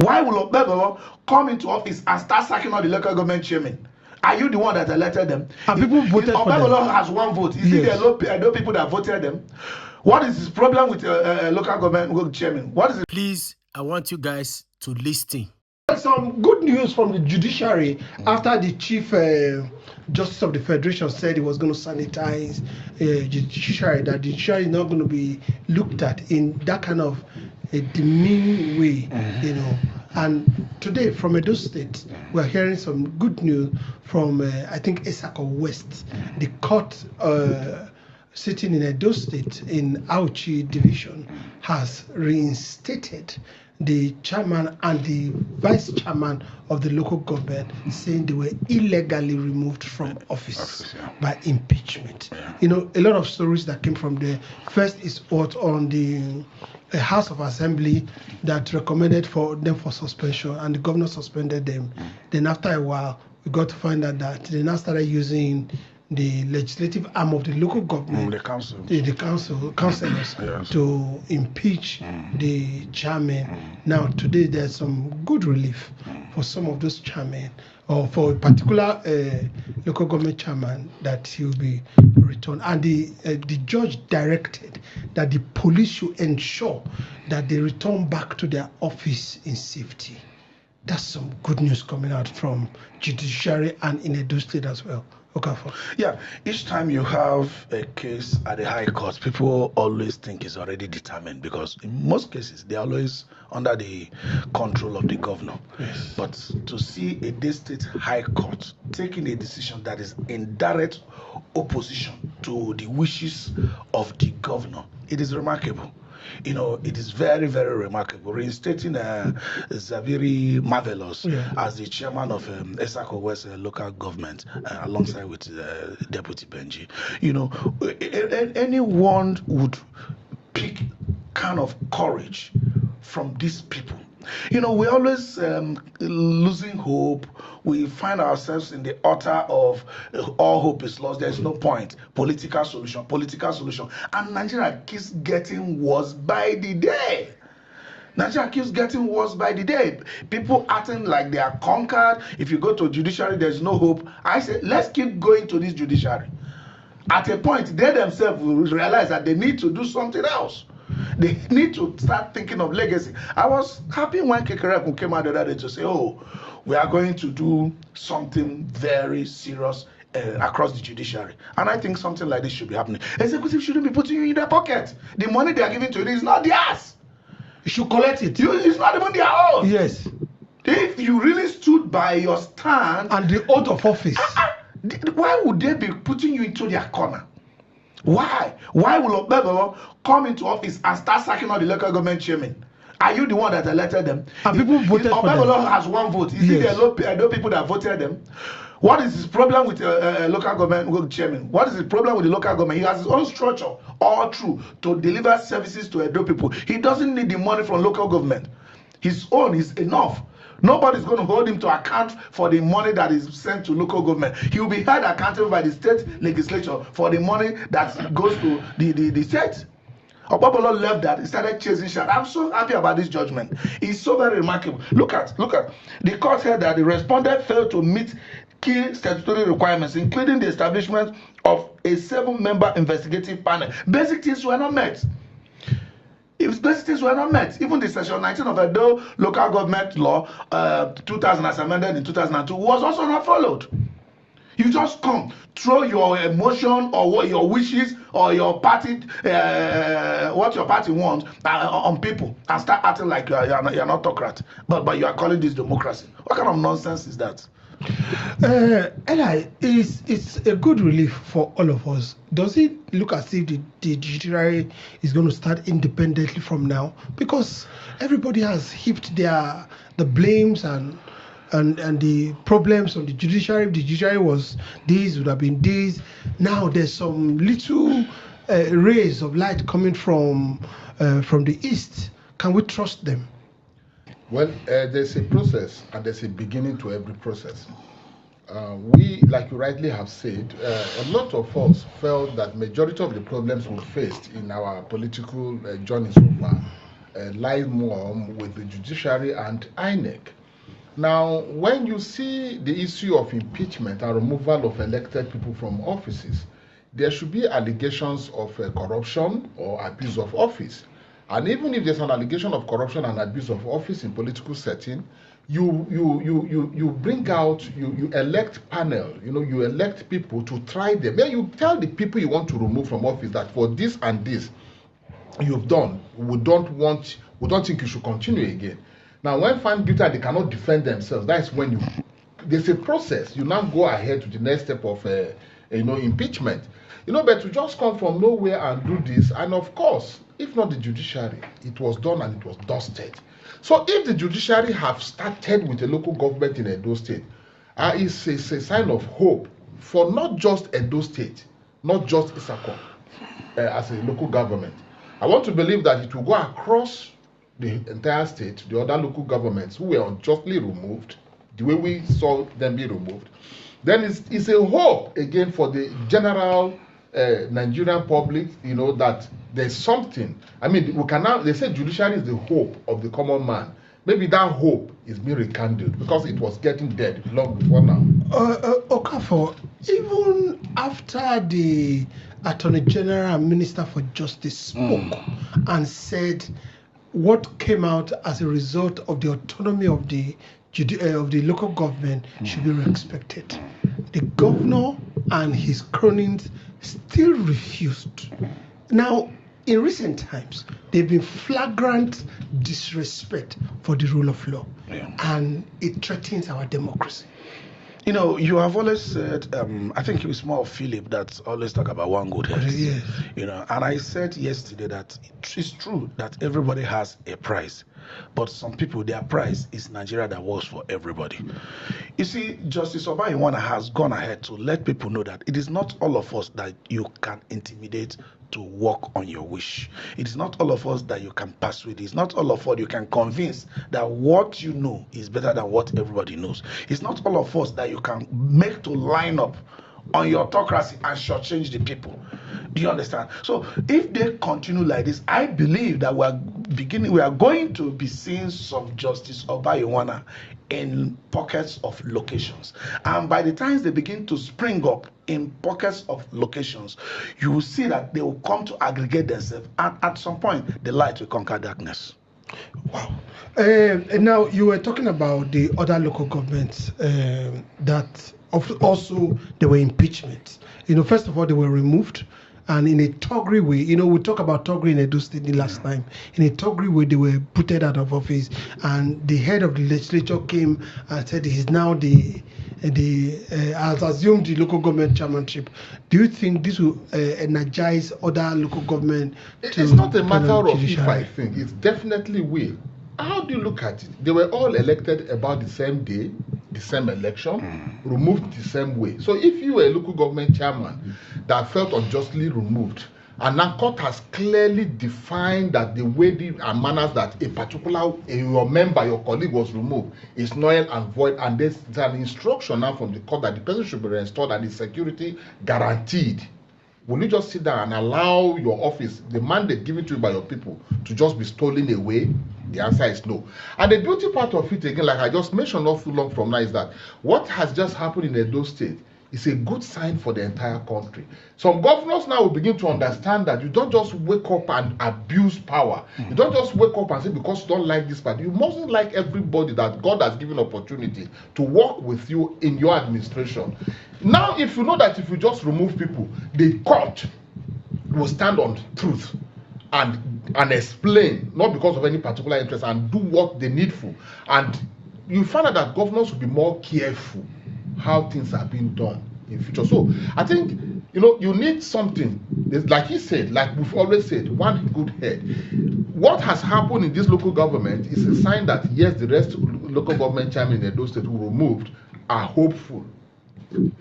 Why will Okpebholo come into office and start sacking all the local government chairmen? Are you the one that elected them? And people voted for them. Okpebholo has one vote. Is it the people that voted them? What is his problem with local government chairman? What is it? Please, I want you guys to listen. Some good news from the judiciary after the Chief Justice of the Federation said he was going to sanitize the judiciary, that the judiciary is not going to be looked at in that kind of a demeaning way, you know. And today from Edo State, we're hearing some good news from, I think, Etsako West. The court sitting in Edo State in Auchi division has reinstated the chairman and the vice chairman of the local government, saying they were illegally removed from office by impeachment. You know, a lot of stories that came from there. First is what on the House of Assembly that recommended for them for suspension, and the governor suspended them. Then after a while, we got to find out that they now started using the legislative arm of the local government, The council, councillors, to impeach the chairman. Now today there's some good relief for some of those chairmen, or for a particular local government chairman, that he will be returned. And the judge directed that the police should ensure that they return back to their office in safety. That's some good news coming out from judiciary and in Edo State as well. Okay. Yeah, each time you have a case at the High Court, people always think it's already determined, because in most cases they're always under the control of the governor. Yes. But to see a Edo State High Court taking a decision that is in direct opposition to the wishes of the governor, it is remarkable. You know, it is very, very remarkable. Reinstating Zibiri Marvelous as the chairman of Etsako West Local Government, alongside with Deputy Benji. You know, anyone would pick kind of courage from these people. You know, we're always losing hope. We find ourselves in the utter of all hope is lost. There's no point. Political solution. And Nigeria keeps getting worse by the day. Nigeria keeps getting worse by the day. People acting like they are conquered. If you go to judiciary, there's no hope. I say, let's keep going to this judiciary. At a point, they themselves will realize that they need to do something else. They need to start thinking of legacy. I was happy when Kekereku came out the other day to say, oh, we are going to do something very serious across the judiciary. And I think something like this should be happening. Executive shouldn't be putting you in their pocket. The money they are giving to you is not theirs. You should collect it. It's not even their own. Yes. If you really stood by your stand and the oath of office, why would they be putting you into their corner? Why? Why will Okpebholo come into office and start sacking all the local government chairmen? Are you the one that elected them? And people voted for them. Okpebholo has one vote. Is it the people that voted them? What is his problem with local government chairman? What is the problem with the local government? He has his own structure, all true, to deliver services to Edo people. He doesn't need the money from local government. His own is enough. Nobody's going to hold him to account for the money that is sent to local government. He will be held accountable by the state legislature for the money that goes to the state. Okpebholo left that. He started chasing shit. I'm so happy about this judgment. It's so very remarkable. Look at. The court said that the respondent failed to meet key statutory requirements, including the establishment of a 7-member investigative panel. Basic things were not met. If basic things were not met, even the section 19 of Edo Local Government Law 2000 as amended in 2002 was also not followed. You just come, throw your emotion or what your wishes or your party, what your party wants on people and start acting like you're an autocrat. But you are calling this democracy. What kind of nonsense is that? Eli, it's a good relief for all of us. Does it look as if the judiciary is going to start independently from now? Because everybody has heaped the blames and the problems on the judiciary. If the judiciary was this, would have been this. Now there's some little rays of light coming from the east. Can we trust them? Well, there's a process and there's a beginning to every process. We, like you rightly have said, a lot of us felt that majority of the problems we faced in our political journey so far lies more with the judiciary and INEC. Now, when you see the issue of impeachment and removal of elected people from offices, there should be allegations of corruption or abuse of office. And even if there's an allegation of corruption and abuse of office in political setting, you bring out, you elect panel, you elect people to try them. Then you tell the people you want to remove from office that for this and this you've done, we don't think you should continue again. Now, when found guilty and they cannot defend themselves, that's when there's a process. You now go ahead to the next step of impeachment. But to just come from nowhere and do this, and of course, if not the judiciary, it was done and it was dusted. So if the judiciary have started with a local government in Edo State, it's a sign of hope for not just Edo State, not just Etsako as a local government. I want to believe that it will go across the entire state, the other local governments who were unjustly removed, the way we saw them be removed. Then it's a hope again for the general Nigerian public, that there's something. I mean, they say judiciary is the hope of the common man. Maybe that hope is being rekindled because it was getting dead long before now. Okafor, even after the Attorney General and Minister for Justice spoke and said what came out as a result of the autonomy of the local government should be respected, the governor and his cronies still refused. Now, in recent times, they've been flagrant disrespect for the rule of law, and it threatens our democracy. You have always said, I think it was more of Philip that always talk about one good head. Yes. And I said yesterday that it's true that everybody has a price, but some people, their price is Nigeria that works for everybody. You see, Justice Obayuwana has gone ahead to let people know that it is not all of us that you can intimidate to work on your wish. It is not all of us that you can persuade. It's not all of us you can convince that what you know is better than what everybody knows. It's not all of us that you can make to line up on your autocracy and shortchange the people. Do you understand? So if they continue like this, I believe that we are going to be seeing some Justice Obayuwana in pockets of locations. And by the time they begin to spring up in pockets of locations, you will see that they will come to aggregate themselves. And at some point, the light will conquer darkness. Wow. And now you were talking about the other local governments that also there were impeachments. First of all, they were removed. And in a Togri way, we talked about Togri in Edo State the last time. In a Togri way, they were putted out of office, and the head of the legislature came and said he's now has assumed the local government chairmanship. Do you think this will energize other local government? It's not a matter of if I think. It's definitely will. How do you look at it? They were all elected about the same day, the same election, removed the same way. So if you were a local government chairman that felt unjustly removed, and now court has clearly defined that the way and manners that a particular your member, your colleague was removed is null and void, and there's an instruction now from the court that the person should be restored and the security guaranteed. Will you just sit down and allow your office, the mandate given to you by your people, to just be stolen away? The answer is no. And the beauty part of it, again, like I just mentioned not too long from now, is that what has just happened in Edo State is a good sign for the entire country. Some governors now will begin to understand that you don't just wake up and abuse power. You don't just wake up and say, because you don't like this party. You mustn't like everybody that God has given opportunity to work with you in your administration. Now, if you know that if you just remove people, the court will stand on truth and explain, not because of any particular interest, and do what they needful. And you find out that governors will be more careful how things are being done in future. So I think you need something. Like he said, like we've always said, one good head. What has happened in this local government is a sign that yes, the rest of local government chairmen in those states who were removed are hopeful.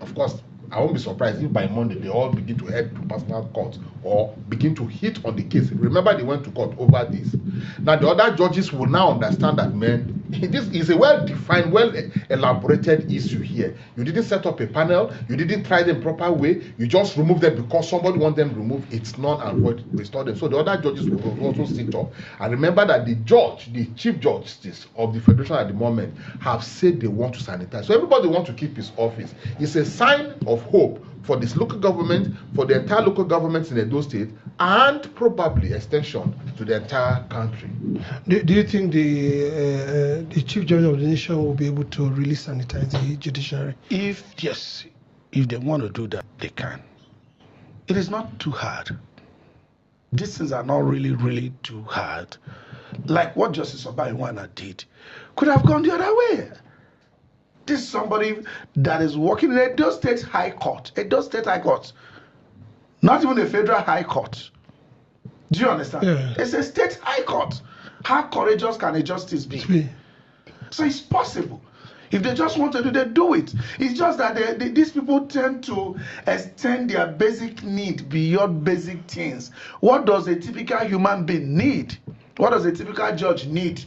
Of course, I won't be surprised if by Monday they all begin to head to personal court or begin to hit on the case. Remember, they went to court over this. Now, the other judges will now understand that, man, This is a well-defined, well-elaborated issue here. You didn't set up a panel, you didn't try them proper way, you just remove them because somebody wants them removed. It's null and void, restore them. So the other judges will also sit up. And remember that the judge, the chief justice of the federation at the moment, have said they want to sanitize. So everybody wants to keep his office. It's a sign of hope for this local government, for the entire local governments in Edo State, and probably extension to the entire country. Do you think the chief judge of the nation will be able to really sanitize the judiciary? If they want to do that, they can. It is not too hard. These things are not really too hard. Like what Justice Obayuwana did, could have gone the other way. This is somebody that is working in Edo State High Court. Edo State High Court. Not even a federal high court. Do you understand? Yeah. It's a state high court. How courageous can a justice be? So it's possible. If they just want to do, they do it. It's just that these people tend to extend their basic need beyond basic things. What does a typical human being need? What does a typical judge need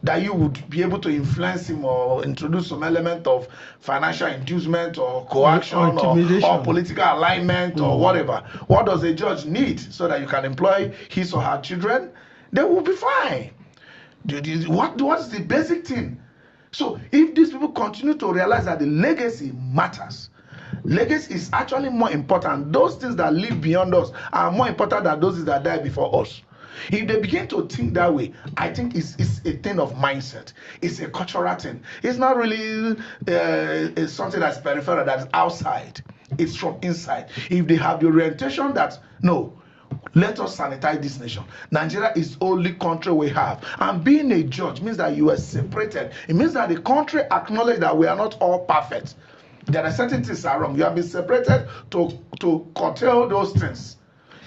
that you would be able to influence him or introduce some element of financial inducement or coaction or political alignment or whatever? What does a judge need so that you can employ his or her children? They will be fine. What's the basic thing? So if these people continue to realize that the legacy matters, legacy is actually more important. Those things that live beyond us are more important than those that die before us. If they begin to think that way, I think it's a thing of mindset. It's a cultural thing. It's not really it's something that's peripheral, that's outside. It's from inside. If they have the orientation that, no, let us sanitize this nation. Nigeria is the only country we have. And being a judge means that you are separated. It means that the country acknowledges that we are not all perfect. There are certain things that are wrong. You have been separated to curtail those things.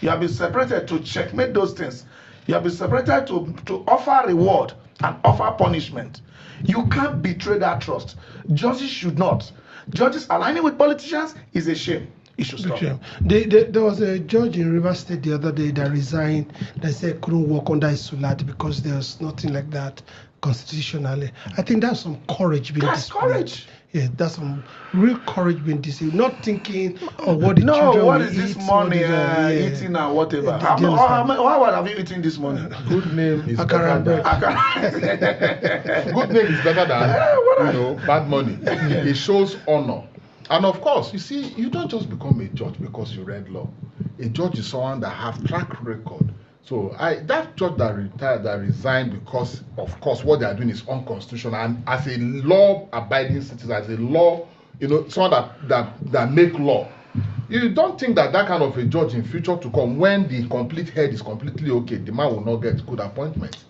You have been separated to checkmate those things. You have been separated to offer reward and offer punishment. You can't betray that trust. Judges should not. Judges aligning with politicians is a shame. It should stop. There was a judge in Rivers State the other day that resigned. They said couldn't work under his Sulat because there's nothing like that constitutionally. I think that's some courage being displayed. That's courage. Yeah, that's some real courage being displayed. Not thinking of what the children what will is this eat, morning eating or whatever. What have you eaten this morning? Good name is better than good name is better than bad money. It shows honor. And of course, you see, you don't just become a judge because you read law. A judge is someone that have track record. So that judge that retired, that resigned because, of course, what they are doing is unconstitutional. And as a law-abiding citizen, as a law, someone that make law, you don't think that kind of a judge in future to come, when the complete head is completely okay, the man will not get good appointment.